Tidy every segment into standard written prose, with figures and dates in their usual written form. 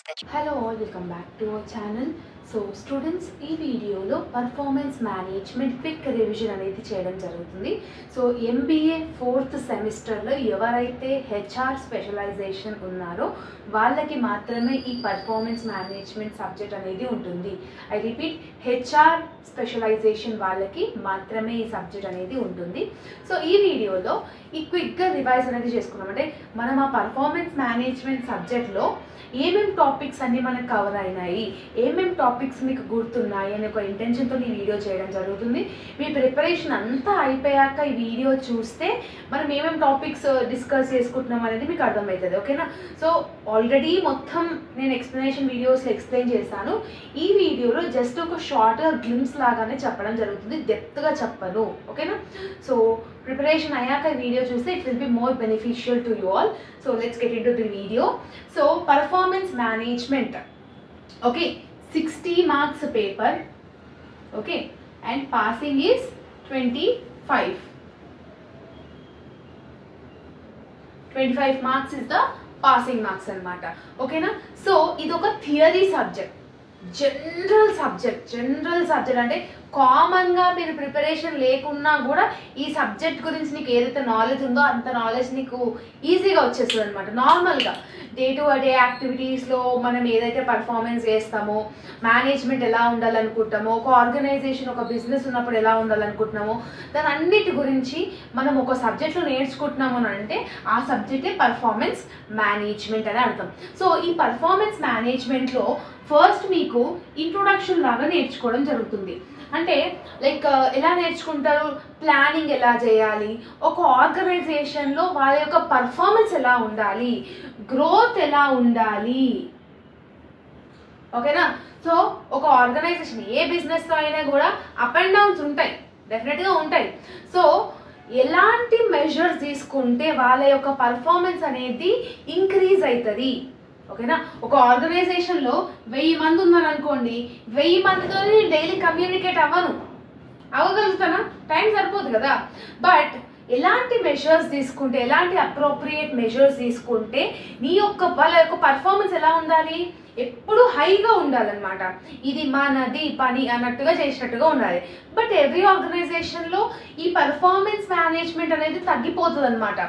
Hello all, welcome back to our channel. So students, ఈ వీడియోలో performance management quick revision అనేది చేయడం జరుగుతుంది. సో MBA 4th సెమిస్టర్లో ఎవరైతే HR స్పెషలైజేషన్ ఉన్నారో వాళ్ళకి మాత్రమే ఈ పర్ఫార్మెన్స్ మేనేజ్మెంట్ సబ్జెక్ట్ అనేది ఉంటుంది. ఐ రిపీట్, HR స్పెషలైజేషన్ వాళ్ళకి మాత్రమే ఈ సబ్జెక్ట్ అనేది ఉంటుంది. సో ఈ వీడియోలో ఈ క్విక్గా రివైజ్ అనేది చేసుకున్నాం. అంటే మనం ఆ పర్ఫార్మెన్స్ మేనేజ్మెంట్ సబ్జెక్ట్లో ఏమేం టాపిక్స్ అన్ని మనకు కవర్ అయినాయి, ఏమేం టాపిక్స్ మీకు గుర్తున్నాయి అనే ఒక ఇంటెన్షన్తో ఈ వీడియో చేయడం జరుగుతుంది. మీ ప్రిపరేషన్ అంతా అయిపోయాక ఈ వీడియో చూస్తే మనం ఏమేం టాపిక్స్ డిస్కస్ చేసుకుంటున్నాం అనేది మీకు అర్థమవుతుంది. ఓకేనా? సో ఆల్రెడీ మొత్తం నేను ఎక్స్ప్లెనేషన్ వీడియోస్లో ఎక్స్ప్లెయిన్ చేశాను. ఈ వీడియోలో జస్ట్ ఒక షార్ట్ గ్లిమ్స్ లాగానే చెప్పడం జరుగుతుంది, డెప్త్గా చెప్పను. ఓకేనా? సో ప్రిపరేషన్ అయ్యాక వీడియో చూస్తే it will be more beneficial to you all. So let's get in to the video. So performance management, okay, 60 marks paper, okay, and passing is 25 marks is the passing marks అనమాట. ఓకేనా? So ఇది ఒక theory subject, general subject అంటే కామన్గా మీరు preparation లేకున్నా కూడా ఈ సబ్జెక్ట్ గురించి నీకు ఏదైతే నాలెడ్జ్ ఉందో అంత నాలెడ్జ్ నీకు ఈజీగా వచ్చేస్తుంది అనమాట. నార్మల్గా డే టు డే యాక్టివిటీస్లో మనం ఏదైతే పర్ఫార్మెన్స్ చేస్తామో, మేనేజ్మెంట్ ఎలా ఉండాలనుకుంటామో, ఒక ఆర్గనైజేషన్ ఒక బిజినెస్ ఉన్నప్పుడు ఎలా ఉండాలనుకుంటున్నామో దాని అన్నిటి గురించి మనం ఒక సబ్జెక్ట్లో నేర్చుకుంటున్నాము అని అంటే ఆ సబ్జెక్టే పర్ఫార్మెన్స్ మేనేజ్మెంట్ అని అర్థం. సో ఈ పర్ఫార్మెన్స్ మేనేజ్మెంట్లో ఫస్ట్ మీకు ఇంట్రొడక్షన్ లాగా నేర్చుకోవడం జరుగుతుంది. అంటే లైక్ ఎలా నేర్చుకుంటారు, ప్లానింగ్ ఎలా చేయాలి, ఒక ఆర్గనైజేషన్లో వాళ్ళ యొక్క పర్ఫార్మెన్స్ ఎలా ఉండాలి, గ్రోత్ ఎలా ఉండాలి. ఓకేనా? సో ఒక ఆర్గనైజేషన్ ఏ బిజినెస్లో అయినా కూడా అప్ అండ్ డౌన్స్ ఉంటాయి, డెఫినెట్గా ఉంటాయి. సో ఎలాంటి మెజర్స్ తీసుకుంటే వాళ్ళ యొక్క పర్ఫార్మెన్స్ అనేది ఇంక్రీజ్ అవుతుంది. ఓకేనా? ఒక ఆర్గనైజేషన్లో 1000 మంది ఉన్నారనుకోండి, 1000 మందితో డైలీ కమ్యూనికేట్ అవ్వగలుగుతానా? టైం సరిపోదు కదా. బట్ ఎలాంటి మెజర్స్ తీసుకుంటే, ఎలాంటి అప్రోప్రియేట్ మెజర్స్ తీసుకుంటే వాళ్ళ యొక్క పర్ఫార్మెన్స్ ఎలా ఉండాలి, ఎప్పుడు హైగా ఉండాలన్నమాట. ఇది మనది పని అన్నట్టుగా చేసినట్టుగా ఉండాలి. బట్ ఎవ్రీ ఆర్గనైజేషన్లో ఈ పర్ఫార్మెన్స్ మేనేజ్మెంట్ అనేది తగ్గిపోతుంది అనమాట.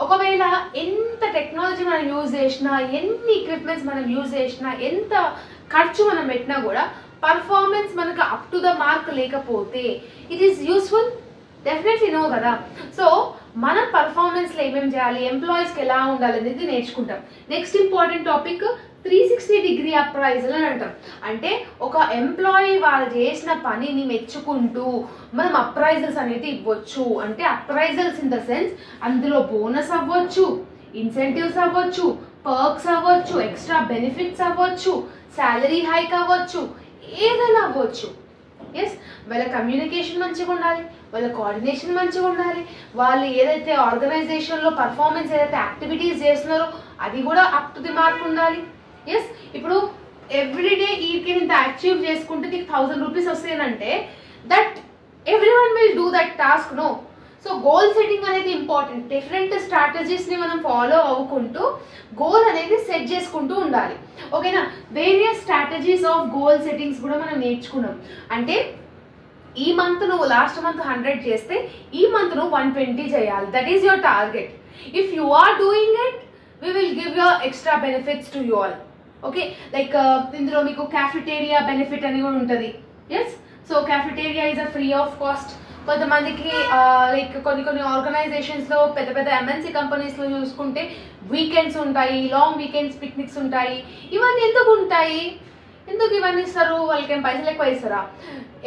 ఒకవేళ ఎంత టెక్నాలజీ మనం యూజ్ చేసినా, ఎన్ని ఎక్విప్మెంట్స్ మనం యూజ్ చేసినా, ఎంత ఖర్చు మనం పెట్టినా కూడా పర్ఫార్మెన్స్ మనకు అప్ టు ద మార్క్ లేకపోతే it is useful? Definitely no కదా. సో మనం పర్ఫార్మెన్స్లో ఏమేమి చేయాలి, ఎంప్లాయీస్కి ఎలా ఉండాలి అనేది నేర్చుకుంటాం. Next important topic 360 degree appraisal అని అంటాం. అంటే ఒక ఎంప్లాయీ వాళ్ళు చేసిన పనిని మెచ్చుకుంటూ మనం అప్రైజల్స్ అనేది ఇవ్వచ్చు. అంటే అప్రైజల్స్ ఇన్ ద సెన్స్ అందులో బోనస్ అవ్వచ్చు, ఇన్సెంటివ్స్ అవ్వచ్చు, పర్క్స్ అవ్వచ్చు, ఎక్స్ట్రా బెనిఫిట్స్ అవ్వచ్చు, శాలరీ హైక్ అవ్వచ్చు, ఏదైనా అవ్వచ్చు. ఎస్, వాళ్ళ కమ్యూనికేషన్ మంచిగా ఉండాలి, వాళ్ళ కోఆర్డినేషన్ మంచిగా ఉండాలి, వాళ్ళు ఏదైతే ఆర్గనైజేషన్లో పర్ఫార్మెన్స్ ఏదైతే యాక్టివిటీస్ చేస్తున్నారో అది కూడా అప్ టు ది మార్క్ ఉండాలి. ఎస్, ఇప్పుడు ఎవ్రీడే వీటికి ఇంత అచీవ్ చేసుకుంటే నీకు 1000 రూపీస్ వస్తాయంటే that every one will do that task, no. So goal setting అనేది ఇంపార్టెంట్. డిఫరెంట్ స్ట్రాటజీస్ని మనం ఫాలో అవ్వుకుంటూ గోల్ అనేది సెట్ చేసుకుంటూ ఉండాలి. ఓకేనా? Various strategies of goal settings కూడా మనం నేర్చుకున్నాం. అంటే ఈ మంత్ నువ్వు లాస్ట్ మంత్ 100 చేస్తే ఈ మంత్ నువ్వు 120 చేయాలి. That is your target. If you are doing it we will give your extra benefits to you all. Okay, like ఇందులో మీకు క్యాఫెటేరియా బెనిఫిట్ అని కూడా ఉంటుంది. Yes, so cafeteria is a free of cost. కొంతమందికి like కొన్ని ఆర్గనైజేషన్స్లో పెద్ద MNC కంపెనీస్లో చూసుకుంటే వీకెండ్స్ ఉంటాయి, లాంగ్ వీకెండ్స్ పిక్నిక్స్ ఉంటాయి. ఇవన్నీ ఎందుకు ఉంటాయి, ఎందుకు ఇవన్నీ ఇస్తారు? వాళ్ళకి ఏం పైసలు ఎక్కువ ఇస్తారా?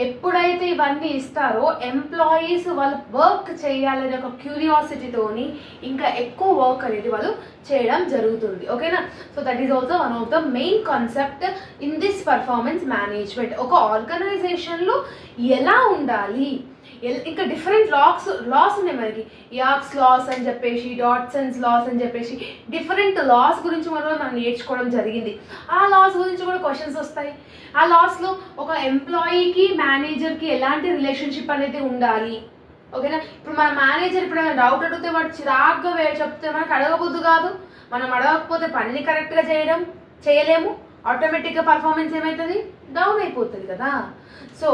ఎప్పుడైతే ఇవన్నీ ఇస్తారో ఎంప్లాయీస్ వాళ్ళు వర్క్ చేయాలనే ఒక క్యూరియాసిటీతోని ఇంకా ఎక్కువ వర్క్ అనేది వాళ్ళు చేయడం జరుగుతుంది. ఓకేనా? So that is also one of the main concept in this performance management. ఒక ఆర్గనైజేషన్లో ఎలా ఉండాలి, ఇంకా డిఫరెంట్ లాస్ ఉన్నాయి మనకి. యాక్స్ లాస్ అని చెప్పేసి, డాట్సన్స్ లాస్ అని చెప్పేసి డిఫరెంట్ లాస్ గురించి మనం నేర్చుకోవడం జరిగింది. ఆ లాస్ గురించి కూడా క్వశ్చన్స్ వస్తాయి. ఆ లాస్లో ఒక ఎంప్లాయీకి మేనేజర్కి ఎలాంటి రిలేషన్షిప్ అనేది ఉండాలి. ఓకేనా? ఇప్పుడు మన మేనేజర్ ఇప్పుడు డౌట్ అడిగితే వాడు చిరాగ్గా చెప్తే మనకు అడగబుద్దు కాదు. మనం అడగకపోతే పనిని కరెక్ట్గా చేయలేము, ఆటోమేటిక్గా పర్ఫార్మెన్స్ ఏమవుతుంది, డౌన్ అయిపోతుంది కదా. సో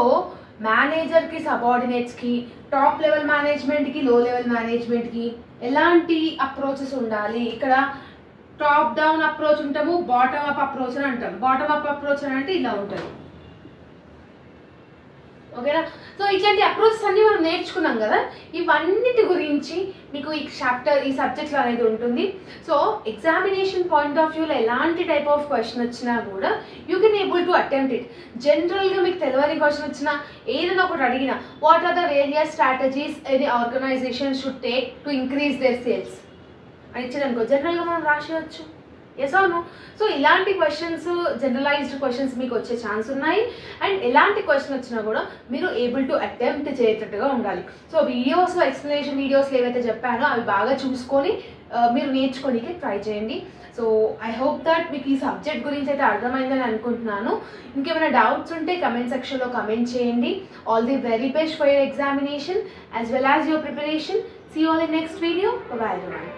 మేనేజర్కి, సబార్డినేట్స్కి, టాప్ లెవెల్ మేనేజ్మెంట్కి, లో లెవెల్ మేనేజ్మెంట్కి ఎలాంటి అప్రోచెస్ ఉండాలి. ఇక్కడ టాప్ డౌన్ అప్రోచ్ ఉంటాము, బాటమ్ అప్ అప్రోచ్ అని అంటాం. బాటమ్ అప్ అప్రోచ్ అని అంటే ఇలా ఉంటుంది, ఓకేనా. సో ఇట్లాంటి అప్రోచెస్ అన్ని మనం నేర్చుకున్నాం కదా. ఇవన్నిటి గురించి మీకు ఈ చాప్టర్, ఈ సబ్జెక్ట్లో అనేది ఉంటుంది. సో ఎగ్జామినేషన్ పాయింట్ ఆఫ్ వ్యూలో ఎలాంటి టైప్ ఆఫ్ క్వశ్చన్ వచ్చినా కూడా you can able to attempt it. జనరల్గా మీకు తెలియని క్వశ్చన్ వచ్చినా, ఏదైనా ఒకటి అడిగినా, what are the various strategies any organisation should take to increase their sales అని ఇచ్చారనుకో, జనరల్గా మనం రాసేయచ్చు, ఎస్ అవును. సో ఇలాంటి క్వశ్చన్స్, జనరలైజ్డ్ క్వశ్చన్స్ మీకు వచ్చే ఛాన్స్ ఉన్నాయి. అండ్ ఎలాంటి క్వశ్చన్ వచ్చినా కూడా మీరు ఏబుల్ టు అటెంప్ట్ చేసేటట్టుగా ఉండాలి. సో వీడియోస్, ఎక్స్ప్లెనేషన్ వీడియోస్ ఏవైతే చెప్పానో అవి బాగా చూసుకొని మీరు నేర్చుకోనికి ట్రై చేయండి. సో ఐ హోప్ దట్ మీకు ఈ సబ్జెక్ట్ గురించి అయితే అర్థమైందని అనుకుంటున్నాను. ఇంకేమైనా డౌట్స్ ఉంటే కమెంట్ సెక్షన్లో కమెంట్ చేయండి. All the very best for your examination as well as your preparation. See you all in next video. Bye everyone.